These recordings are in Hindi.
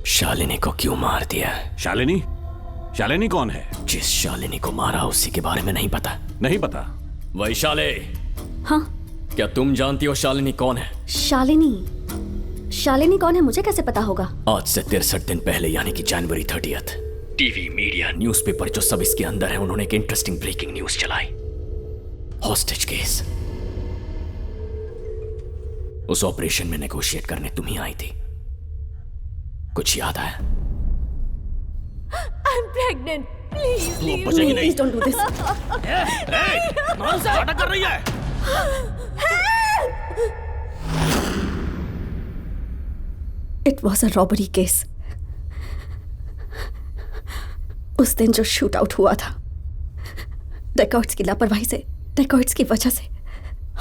शालिनी को क्यों मार दिया? शालिनी? शालिनी कौन है? जिस शालिनी को मारा उसी के बारे में नहीं पता? नहीं पता। वैशाली, हाँ? क्या तुम जानती हो शालिनी कौन है? शालिनी कौन है मुझे कैसे पता होगा? आज से 63 दिन पहले यानी कि जनवरी 30th, टीवी, मीडिया, न्यूज़पेपर जो सब इसके अंदर है, उन्होंने एक इंटरेस्टिंग ब्रेकिंग न्यूज चलाई। Hostage case. उस ऑपरेशन में नेगोशिएट करने तुम ही आई थी। कुछ याद आया? I'm pregnant. Please, leave me. बचेगी नहीं। Please don't do this. कौन सा नाटक कर रही है? It was a robbery case. उस दिन जो शूट आउट हुआ था, डेकॉर्ड्स की लापरवाही से, डेकॉर्ड्स की वजह से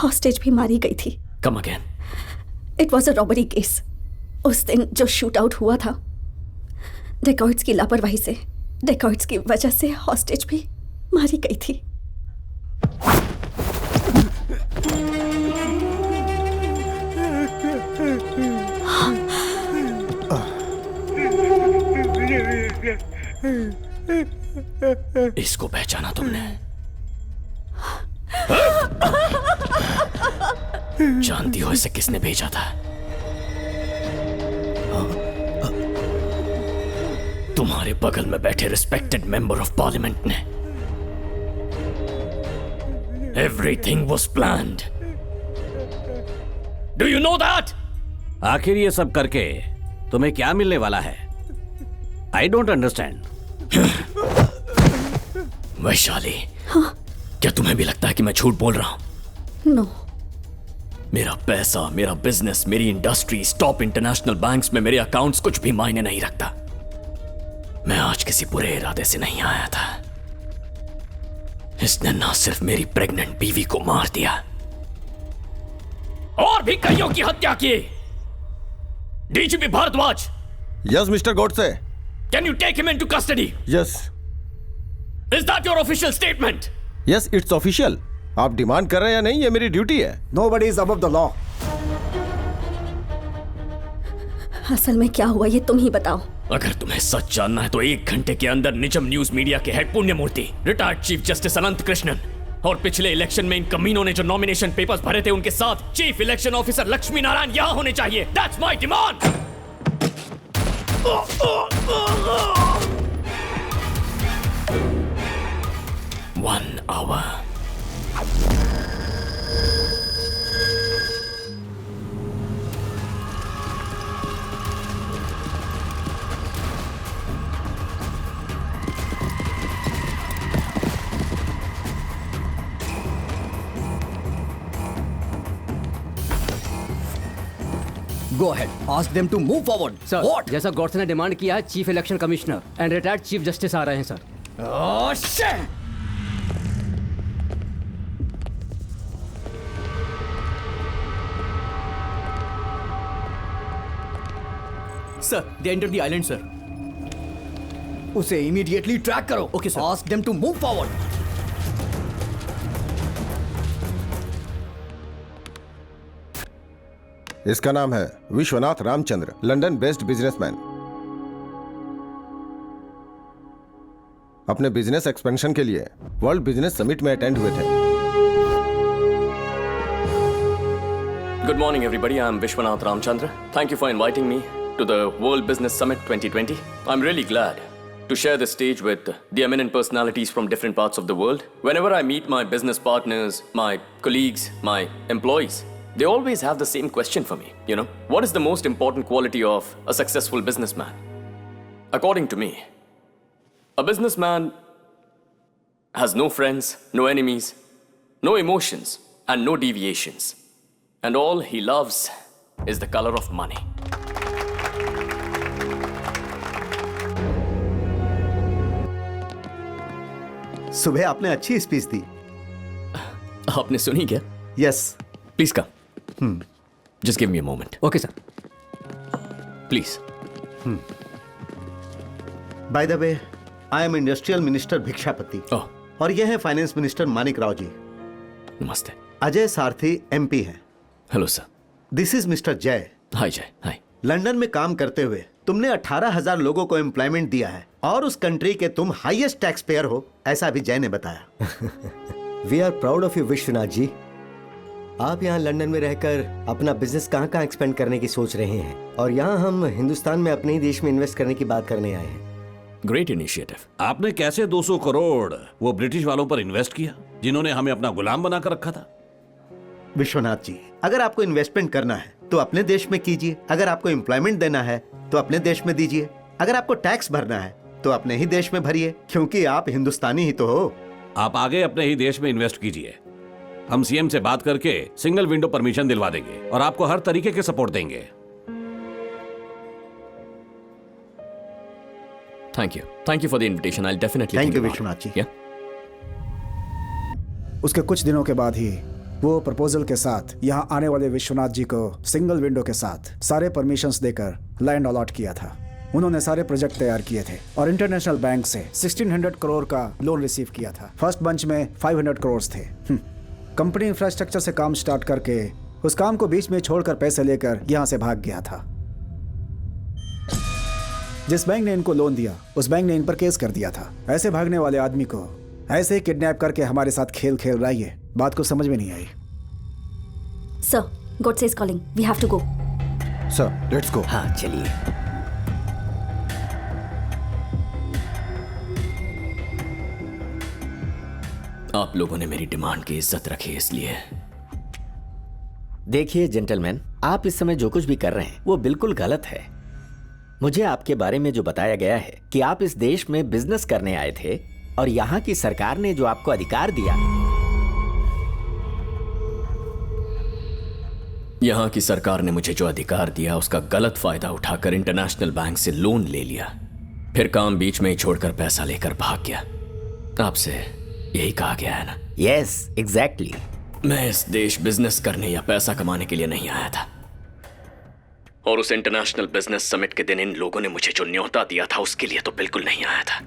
हॉस्टेज भी मारी गई थी। Come again. It was a robbery case. उस दिन जो शूट आउट हुआ था, डेकॉर्ड्स की लापरवाही से, डेकॉर्ड्स की वजह से हॉस्टेज भी मारी गई थी। इसको पहचाना तुमने? जानती हो इसे किसने भेजा था? तुम्हारे बगल में बैठे रिस्पेक्टेड मेंबर ऑफ पार्लियामेंट ने। Everything was planned. Do you know that? आखिर ये सब करके तुम्हें क्या मिलने वाला है? I don't understand. वैशाली, क्या तुम्हें भी लगता है कि मैं झूठ बोल रहा हूं? नो। मेरा पैसा, मेरा बिजनेस, मेरी इंडस्ट्री, टॉप इंटरनेशनल बैंक्स में मेरे अकाउंट्स कुछ भी मायने नहीं रखता। मैं आज किसी बुरे इरादे से नहीं आया था। इसने ना सिर्फ मेरी प्रेग्नेंट बीवी को मार दिया, और भी कईयों की हत्या की। DGP Bhardwaj. Yes mister Godse. Can you take him into custody? Yes. Is that your official statement? Yes, it's official. आप डिमांड कर रहे हैं या नहीं, ये मेरी ड्यूटी है। Nobody is above the law. असल में क्या हुआ ये तुम ही बताओ। अगर तुम्हें सच जानना है तो 1 घंटे के अंदर निजम न्यूज मीडिया के head Punyamurti, retired chief justice अनंत कृष्णन, और पिछले इलेक्शन में इन कमीनों ने जो नॉमिनेशन पेपर्स भरे थे उनके साथ chief election officer Lakshmi Narayan यहां होने चाहिए। That's my demand. 1 hour. Go ahead. Ask them to move forward. Sir, What? जैसा गॉडसे ने डिमांड किया है, chief election commissioner and retired chief justice आ रहे हैं सर। Oh shit! Sir, they enter the island sir. उसे इमीडिएटली ट्रैक करो। Okay, sir. Ask them to move forward. इसका नाम है Vishwanath Ramchandra, London based businessman. अपने बिजनेस एक्सपेंशन के लिए वर्ल्ड बिजनेस समिट में अटेंड हुए थे। Good morning, everybody. I'm Vishwanath Ramchandra. Thank you for inviting me to the World Business Summit 2020. I'm really glad to share the stage with the eminent personalities from different parts of the world. Whenever I meet my business partners, my colleagues, my employees, they always have the same question for me. You know, what is the most important quality of a successful businessman? According to me, a businessman has no friends, no enemies, no emotions, and no deviations. And all he loves is the color of money. सुबह आपने अच्छी स्पीच दी। आपने सुनी क्या? Yes. Please come. Just give me a moment. Okay sir. Please. By the way, I am industrial minister Bhikshapati Oh, और यह है finance minister Manik Rao ji. namaste. Ajay Sarathi MP हैं। Hello, sir. This is mister Jay. Hi, Jay. Hi. London में काम करते हुए तुमने 18,000 लोगों को एम्प्लॉयमेंट दिया है और उस कंट्री के तुम हाईएस्ट टैक्स पेयर हो, ऐसा भी जय ने बताया। We are proud of you Vishwanath ji. आप यहाँ लंदन में रहकर अपना बिजनेस कहाँ कहाँ एक्सपेंड करने की सोच रहे हैं, और यहाँ हम हिंदुस्तान में अपने ही देश में इन्वेस्ट करने की बात करने आए हैं। Great initiative. आपने कैसे 200 करोड़ वो ब्रिटिश वालों पर इन्वेस्ट किया जिन्होंने हमें अपना गुलाम बनाकर रखा था? विश्वनाथ जी, अगर आपको इन्वेस्टमेंट करना है तो अपने देश में कीजिए, अगर आपको एम्प्लॉयमेंट देना है तो अपने देश में दीजिए, अगर आपको टैक्स भरना है तो अपने ही देश में भरिए, क्योंकि आप हिंदुस्तानी ही तो हो। आप आगे अपने ही देश में इन्वेस्ट कीजिए। हम सीएम से बात करके सिंगल विंडो परमिशन दिलवा देंगे और आपको हर तरीके के सपोर्ट देंगे। Thank you for the invitation. I'll definitely thank think you about Vishwanath it. जी। Yeah. उसके कुछ दिनों के बाद ही वो प्रपोजल के साथ यहाँ आने वाले विश्वनाथ जी को सिंगल विंडो के साथ सारे परमिशंस देकर लैंड अलॉट किया था। उन्होंने सारे प्रोजेक्ट तैयार किए थे और इंटरनेशनल बैंक से 1600 करोड़ का लोन रिसीव किया था। फर्स्ट बंच में 500 करोड़ थे। कंपनी इंफ्रास्ट्रक्चर से काम स्टार्ट करके उस काम को बीच में छोड़कर पैसे लेकर यहाँ से भाग गया था। जिस बैंक ने इनको लोन दिया उस बैंक ने इन पर केस कर दिया था। ऐसे भागने वाले आदमी को ऐसे ही किडनैप करके हमारे साथ खेल खेल रही है। बात को समझ में नहीं आई। Sir, Godse is calling, we have to go. Sir let's go. हाँ चलिए। आप लोगों ने मेरी डिमांड की इज्जत रखी, इसलिए। देखिए जेंटलमैन, आप इस समय जो कुछ भी कर रहे हैं वो बिल्कुल गलत है। मुझे आपके बारे में जो बताया गया है कि आप इस देश में बिजनेस करने आए थे और यहाँ की सरकार ने जो आपको अधिकार दिया। यहाँ की सरकार ने मुझे जो अधिकार दिया उसका गलत फायदा उठाकर इंटरनेशनल बैंक से लोन ले लिया, फिर काम बीच में ही छोड़कर पैसा लेकर भाग गया। आपसे यही कहा गया है ना? Yes exactly. मैं इस देश बिजनेस करने या पैसा कमाने के लिए नहीं आया था, और उस इंटरनेशनल बिजनेस समिट के दिन इन लोगों ने मुझे जो न्योता दिया था उसके लिए तो बिल्कुल नहीं आया था।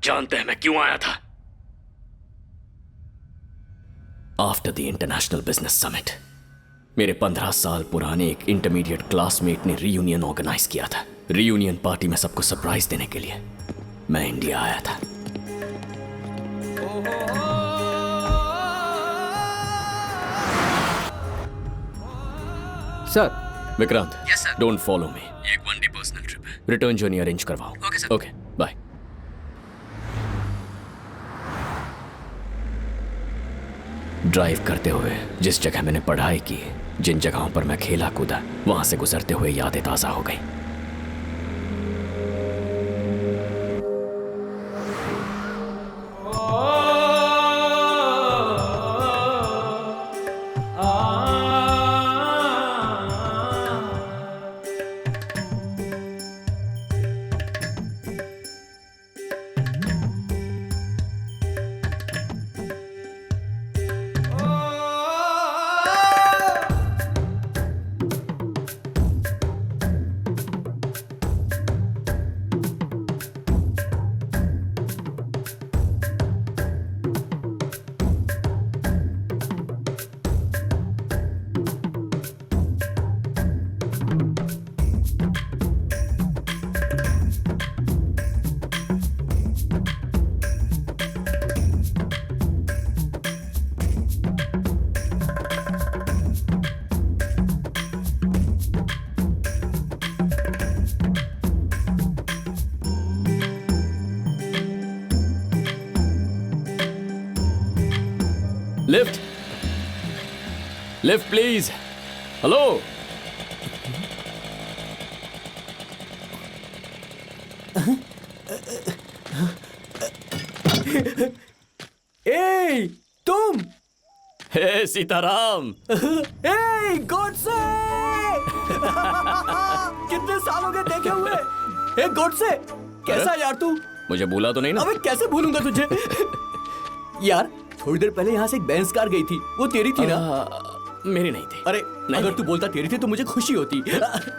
जानते हैं मैं क्यों आया था? After the international business summit मेरे 15 साल पुराने एक इंटरमीडिएट क्लासमेट ने रीयूनियन ऑर्गेनाइज किया था। रीयूनियन पार्टी में सबको सरप्राइज देने के लिए मैं इंडिया आया था। Sir. Vikrant, don't follow me. ये एक वन डे पर्सनल ट्रिप है। रिटर्न जर्नी अरेंज करवाओ। Okay sir. Okay bye. Drive करते हुए जिस जगह मैंने पढ़ाई की, जिन जगहों पर मैं खेला कूदा, वहां से गुजरते हुए यादें ताजा हो गई। Lift, lift please. हेलो। ए तुम। हे सीताराम। ए गॉडसे। कितने साल हो गए देखे हुए। ए गॉडसे, कैसा यार तू? मुझे भूला तो नहीं ना? अबे कैसे भूलूंगा तुझे। यार थोड़ी देर पहले यहाँ से एक बेंस कार गई थी, वो तेरी थी ना? मेरी नहीं थी। अरे नहीं। अगर तू बोलता तेरी थी तो मुझे खुशी होती।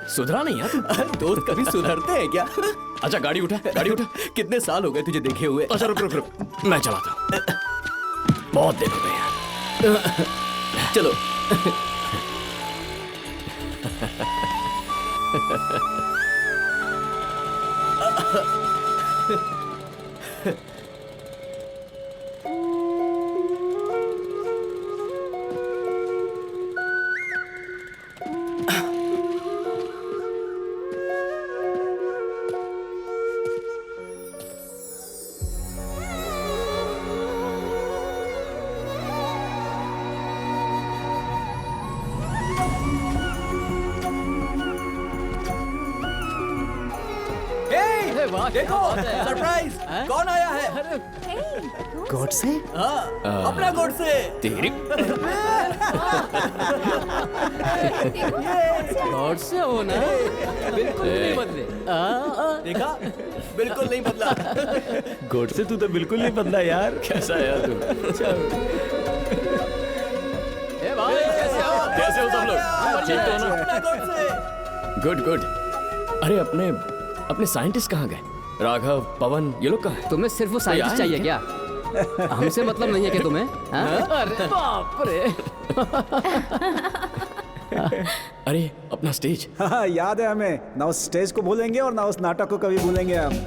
सुधरा नहीं यार तू? दोस्त कभी सुधरते हैं क्या? अच्छा गाड़ी उठा, गाड़ी उठा। कितने साल हो गए तुझे देखे हुए? अच्छा रुक रुक रुक, मैं चलाता हूँ। बहुत दिन हो गए यार। चलो। देखो सरप्राइज, कौन आया है? गॉड से हाँ, अपना गोड से। तेरी गॉड से हो ना, बिल्कुल नहीं बदले। देखा, बिल्कुल नहीं बदला। गॉड से तू तो बिल्कुल नहीं बदला यार। कैसा है यार तू? ए भाई कैसे हो सब लोग? ठीक तो हो ना? अपना गोड से। Good good. अरे अपने साइंटिस्ट कहाँ गए? राघव, पवन, ये लोग कहाँ हैं? तुम्हें सिर्फ वो साइंटिस्ट चाहिए क्या? हमसे मतलब नहीं है क्या तुम्हें? अरे बाप रे। अरे अपना स्टेज। हाँ याद है हमें। ना उस स्टेज को भूलेंगे और ना उस नाटक को कभी भूलेंगे हम।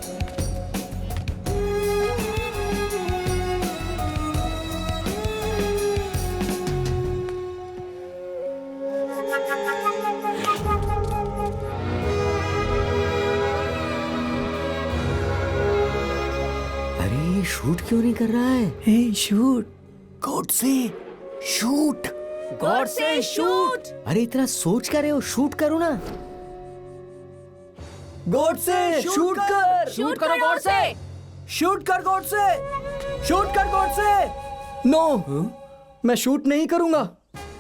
शूट क्यों नहीं कर रहा है? हे शूट, गोड से शूट, गॉड से शूट। अरे इतना सोच कर रहे हो, शूट करो ना। गोड से शूट कर, शूट करो गॉड से। शूट कर गोड से, शूट कर गोड से। नो, मैं शूट नहीं करूंगा।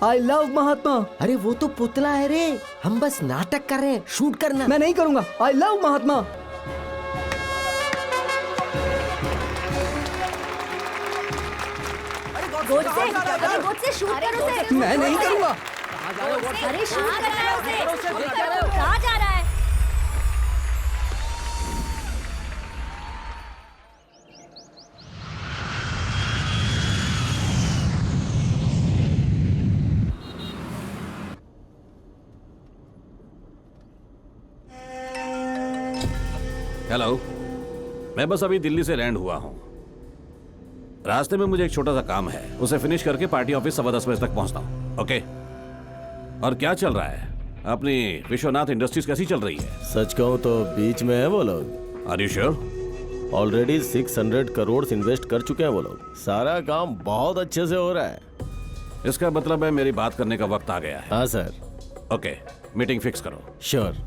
आई लव महात्मा। अरे वो तो पुतला है रे, हम बस नाटक कर रहे हैं, शूट करना। मैं नहीं करूंगा। आई लव महात्मा। गोड से शूट करो उसे। मैं नहीं करूंगा। अरे शूट करना है उसे। कहाँ जा रहा है? हेलो, मैं बस अभी दिल्ली से लैंड हुआ हूँ। रास्ते में मुझे एक छोटा सा काम है, उसे फिनिश करके पार्टी ऑफिस 10:15 बजे तक पहुंचता हूँ। ओके? और क्या चल रहा है? अपनी विश्वनाथ इंडस्ट्रीज कैसी चल रही है? सच कहूँ तो बीच में है वो लोग। Are you sure? Already 600 crore invest कर चुके हैं वो लोग। सारा काम बहुत अच्छे से हो रहा है। इसका मतलब है मेरी बात करने का वक्त आ गया है। हाँ सर। ओके, मीटिंग फिक्स करो। Sure.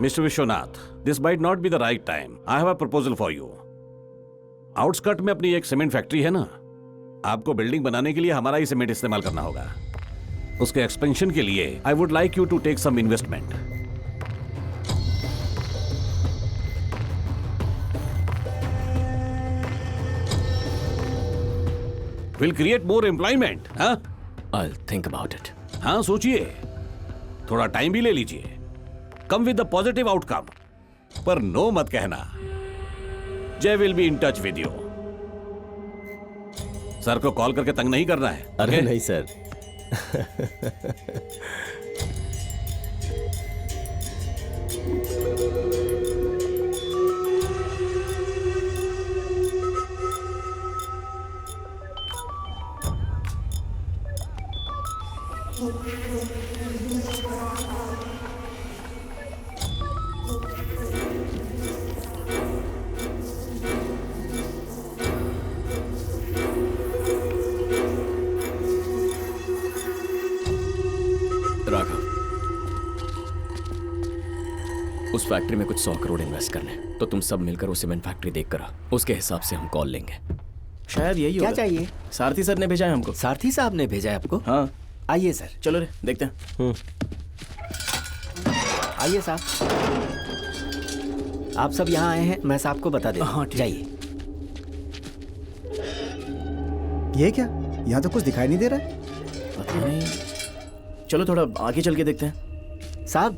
Mr. Vishwanath, this might not be the right time. I have a proposal for you. Outskirt में अपनी एक सीमेंट फैक्ट्री है ना, आपको बिल्डिंग बनाने के लिए हमारा ही सीमेंट इस्तेमाल करना होगा। उसके एक्सपेंशन के लिए I would like you to take some investment. Will create more employment. हाँ, I'll think about it. हाँ सोचिए, थोड़ा टाइम भी ले लीजिए। Come with the positive outcome, पर नो मत कहना। जय will be in touch with you. Sir को कॉल करके तंग नहीं करना है। अरे okay? नहीं सर। राघव, उस फैक्ट्री में कुछ 100 करोड़ इन्वेस्ट करने, तो तुम सब मिलकर वो सीमेंट फैक्ट्री देख कर आओ। उसके हिसाब से हम कॉल लेंगे। शायद यही क्या होगा। चाहिए? सारथी सर ने भेजा है हमको। सारथी साहब ने भेजा है आपको? हाँ। आइए सर। चलो रे, देखते हैं। आइए साहब। आप सब यहाँ आए हैं, मैं साहब को बता देता हूँ। हाँ, ठीक। जाइए। ये क्या? यहाँ तो कुछ दिखाई नहीं दे रहा है। पता नहीं। चलो थोड़ा आगे चल के देखते हैं। साहब,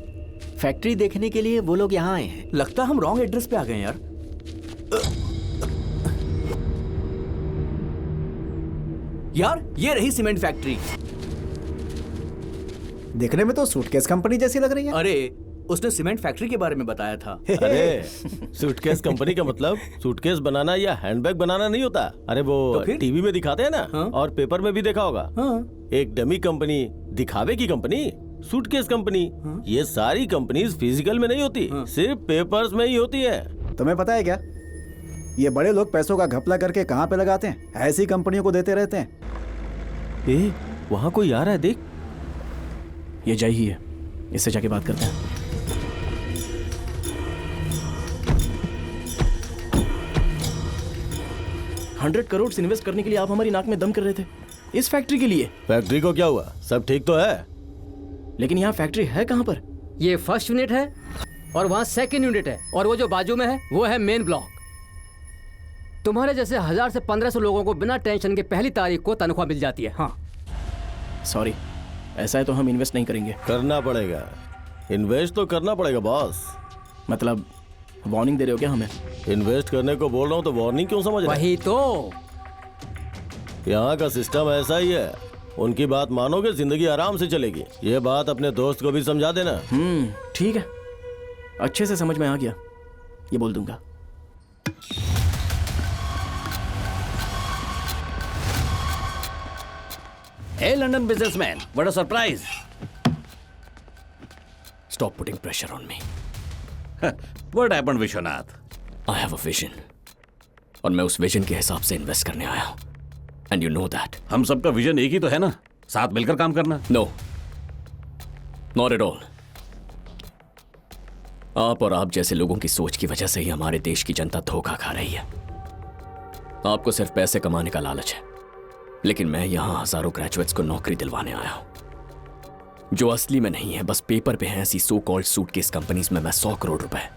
फैक्ट्री देखने के लिए वो लोग यहाँ आए हैं। लगता है हम रॉन्ग एड्रेस पे आ गए हैं यार। यार, ये रही सीमेंट फैक्ट्री। देखने में तो सूटकेस कंपनी जैसी लग रही है। अरे, उसने सीमेंट फैक्ट्री के बारे में बताया था। अरे सूटकेस कंपनी का मतलब सूटकेस बनाना या हैंडबैग बनाना नहीं होता। अरे वो तो फिर? टीवी में दिखाते हैं ना। हाँ? और पेपर में भी देखा होगा। हाँ। एक डमी कंपनी, दिखावे की कंपनी, सूटकेस कंपनी। ये सारी कंपनीज फिजिकल में नहीं होती, सिर्फ पेपर्स में ही होती है। तुम्हें पता है क्या, ये बड़े लोग पैसों का घपला करके कहाँ पे लगाते हैं? ऐसी कंपनियों को देते रहते हैं। ए, वहाँ कोई आ रहा है, देख। ये जय ही है, इससे जाके बात करते हैं। $100 करोड़ इन्वेस्ट करने के लिए आप हमारी नाक में दम कर रहे थे, इस फैक्ट्री के लिए। फैक्ट्री को क्या हुआ? सब ठीक तो है। लेकिन यहाँ फैक्ट्री है कहाँ पर? ये फर्स्ट यूनिट है और वहाँ सेकंड यूनिट है, और वो जो बाजू में है वो है मेन ब्लॉक। तुम्हारे जैसे 1000 से 1500 लोगों को बिना टेंशन के पहली तारीख को तनख्वाह मिल जाती है। हाँ सॉरी, ऐसा है तो हम इन्वेस्ट नहीं करेंगे। करना पड़ेगा, इन्वेस्ट तो करना पड़ेगा बॉस। मतलब वार्निंग दे रहे हो क्या हमें? इन्वेस्ट करने को बोल रहा हूँ तो वार्निंग क्यों समझ रहे? वही तो, यहाँ का सिस्टम ऐसा ही है। उनकी बात मानोगे जिंदगी आराम से चलेगी। ये बात अपने दोस्त को भी समझा देना। ठीक है, अच्छे से समझ में आ गया, ये बोल दूंगा। Hey London businessman, what a surprise! Stop putting pressure on me. What happened, Vishwanath? I have a vision. और मैं उस विजन के हिसाब से इन्वेस्ट करने आया हूँ. And you know that. हम सबका विजन एक ही तो है ना, साथ मिलकर काम करना। No. Not at all. आप और आप जैसे लोगों की सोच की वजह से ही हमारे देश की जनता धोखा खा रही है। आपको सिर्फ पैसे कमाने का लालच है, लेकिन मैं यहां हजारों ग्रेजुएट्स को नौकरी दिलवाने आया हूं जो असली में नहीं है, बस पेपर पे हैं। ऐसी सो कॉल्ड सूटकेस कंपनीज में मैं 100 करोड़ रुपए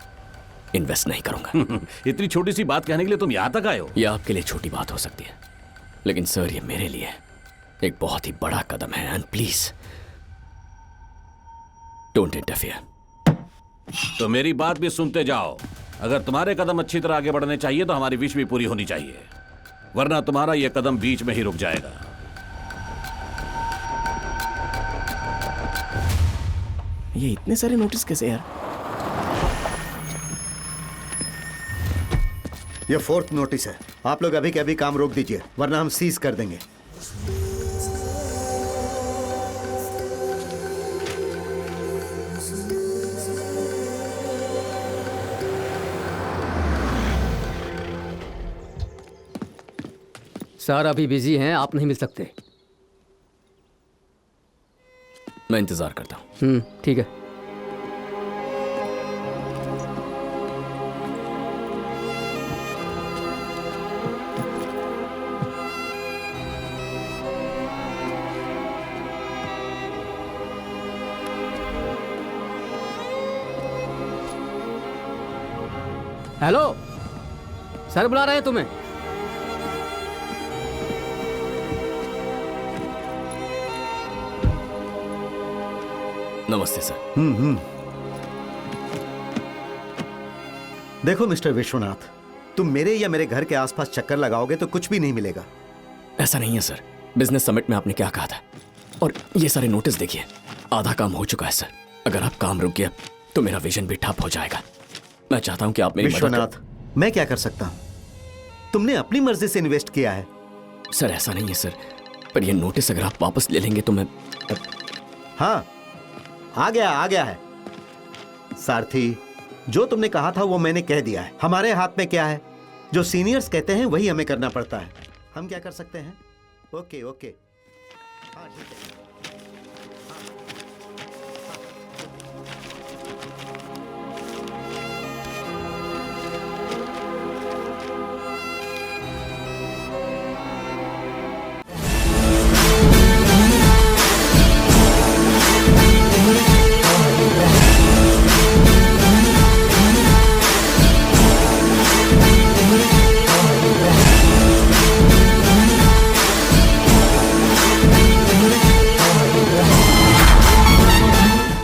इन्वेस्ट नहीं करूंगा। इतनी छोटी सी बात कहने के लिए तुम यहां तक आए हो? यह आपके लिए छोटी बात हो सकती है, लेकिन सर ये मेरे लिए एक बहुत ही बड़ा कदम है। And please don't interfere. तो मेरी बात भी सुनते जाओ। अगर तुम्हारे कदम अच्छी तरह आगे बढ़ने चाहिए तो हमारी विश भी पूरी होनी चाहिए, वरना तुम्हारा यह कदम बीच में ही रुक जाएगा। ये इतने सारे नोटिस कैसे यार? ये 4th नोटिस है। आप लोग अभी के अभी काम रोक दीजिए, वरना हम सीज कर देंगे। सर अभी बिजी हैं, आप नहीं मिल सकते। मैं इंतजार करता हूं। ठीक है। हेलो सर, बुला रहे हैं तुम्हें। नमस्ते सर। देखो मिस्टर विश्वनाथ, तुम मेरे या मेरे घर के आसपास चक्कर लगाओगे तो कुछ भी नहीं मिलेगा। ऐसा नहीं है सर, बिजनेस समिट में आपने क्या कहा था, और ये सारे नोटिस देखिए, आधा काम हो चुका है सर। अगर आप काम रुक गया तो मेरा विजन भी ठप हो जाएगा। मैं चाहता हूं कि आप मेरी विश्वनाथ, मैं क्या कर सकता हूं? तुमने अपनी मर्जी से इन्वेस्ट किया है। सर ऐसा नहीं है सर, पर ये नोटिस अगर आप वापस ले लेंगे तो मैं। हाँ, आ गया है। सारथी, जो तुमने कहा था वो मैंने कह दिया है। हमारे हाथ में क्या है? जो सीनियर्स कहते हैं वही हमें करना पड़ता है। हम क्या कर सकते हैं? ओके। हाँ ठीक है।